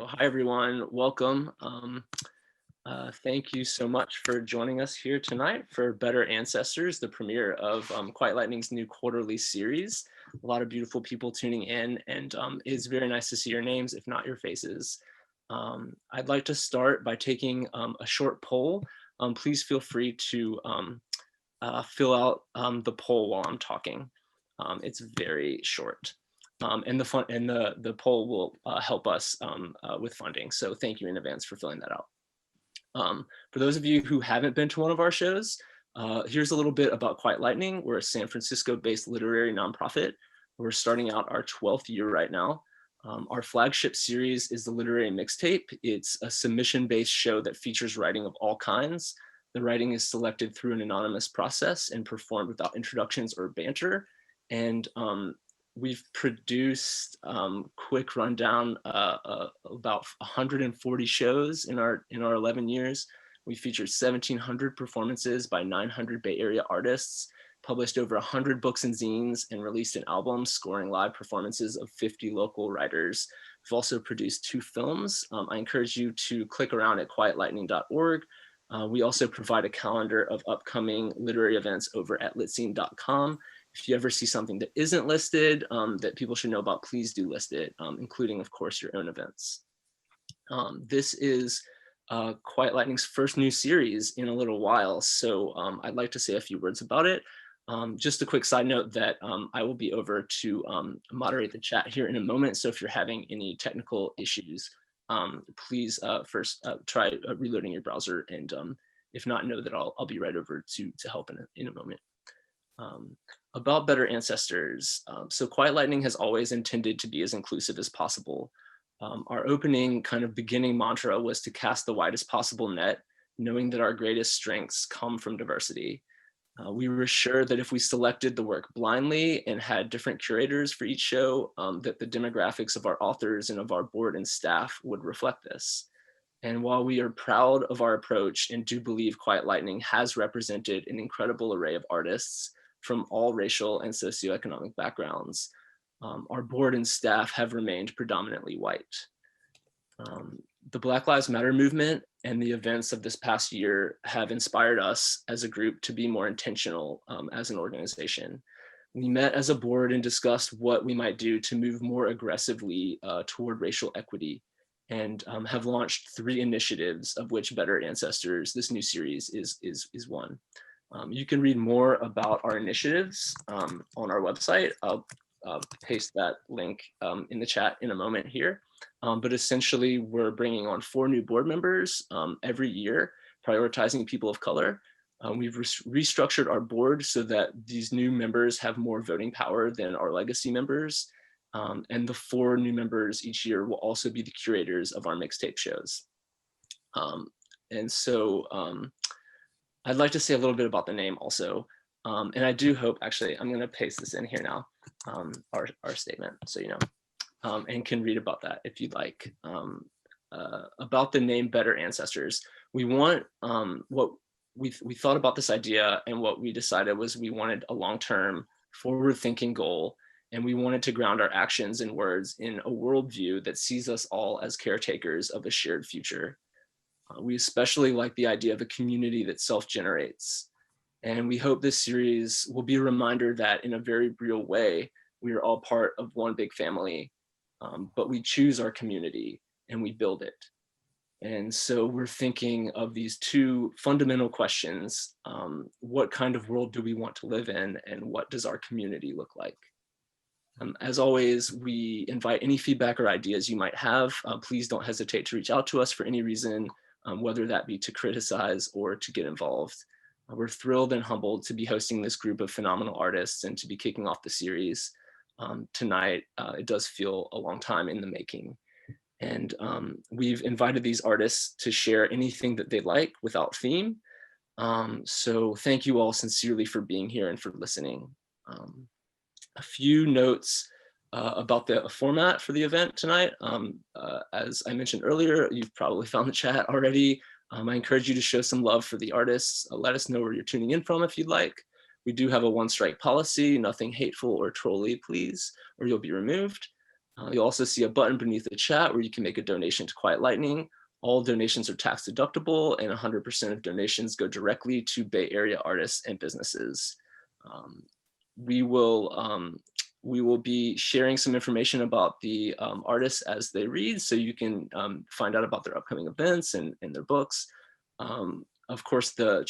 Hi everyone, welcome. Thank you so much for joining us here tonight for Better Ancestors, the premiere of Quiet Lightning's new quarterly series. A lot of beautiful people tuning in, and it's very nice to see your names, if not your faces. I'd like to start by taking a short poll. Please feel free to fill out the poll while I'm talking. It's very short. And the poll will help us with funding. So thank you in advance for filling that out. For those of you who haven't been to one of our shows, here's a little bit about Quiet Lightning. We're a San Francisco-based literary nonprofit. We're starting out our 12th year right now. Our flagship series is the Literary Mixtape. It's a submission-based show that features writing of all kinds. The writing is selected through an anonymous process and performed without introductions or banter. And we've produced quick rundown about 140 shows in our 11 years. We featured 1,700 performances by 900 Bay Area artists, published over 100 books and zines, and released an album scoring live performances of 50 local writers. We've also produced 2 films. I encourage you to click around at quietlightning.org. We also provide a calendar of upcoming literary events over at litscene.com. If you ever see something that isn't listed that people should know about, please do list it, including, of course, your own events. This is Quiet Lightning's first new series in a little while, so I'd like to say a few words about it. Just a quick side note that I will be over to moderate the chat here in a moment, so if you're having any technical issues, please first try reloading your browser, and if not, know that I'll be right over to help in a moment. About Better Ancestors. So Quiet Lightning has always intended to be as inclusive as possible. Our opening kind of beginning mantra was to cast the widest possible net, knowing that our greatest strengths come from diversity. We were sure that if we selected the work blindly and had different curators for each show, that the demographics of our authors and of our board and staff would reflect this. And while we are proud of our approach and do believe Quiet Lightning has represented an incredible array of artists from all racial and socioeconomic backgrounds, our board and staff have remained predominantly white. The Black Lives Matter movement and the events of this past year have inspired us as a group to be more intentional as an organization. We met as a board and discussed what we might do to move more aggressively toward racial equity, and have launched 3 initiatives, of which Better Ancestors, this new series, is one. You can read more about our initiatives on our website. I'll paste that link in the chat in a moment here. But essentially, we're bringing on 4 new board members every year, prioritizing people of color. We've restructured our board so that these new members have more voting power than our legacy members. And the 4 new members each year will also be the curators of our mixtape shows. And so I'd like to say a little bit about the name also. And I do hope, actually, I'm going to paste this in here now, our statement, so you know, and can read about that if you'd like. About the name Better Ancestors, we want what we thought about this idea, and what we decided was we wanted a long-term, forward-thinking goal, and we wanted to ground our actions and words in a worldview that sees us all as caretakers of a shared future. We especially like the idea of a community that self-generates. And we hope this series will be a reminder that in a very real way, we are all part of one big family, but we choose our community and we build it. And so we're thinking of these 2 fundamental questions. What kind of world do we want to live in, and what does our community look like? As always, we invite any feedback or ideas you might have. Please don't hesitate to reach out to us for any reason, whether that be to criticize or to get involved. We're thrilled and humbled to be hosting this group of phenomenal artists and to be kicking off the series tonight. It does feel a long time in the making. And we've invited these artists to share anything that they like without theme. So thank you all sincerely for being here and for listening. A few notes about the format for the event tonight. As I mentioned earlier, you've probably found the chat already. I encourage you to show some love for the artists. Let us know where you're tuning in from if you'd like. We do have a 1-strike policy, nothing hateful or trolly, please, or you'll be removed. You'll also see a button beneath the chat where you can make a donation to Quiet Lightning. All donations are tax deductible, and 100% of donations go directly to Bay Area artists and businesses. Um, we will be sharing some information about the artists as they read, so you can find out about their upcoming events and their books. Of course, the chat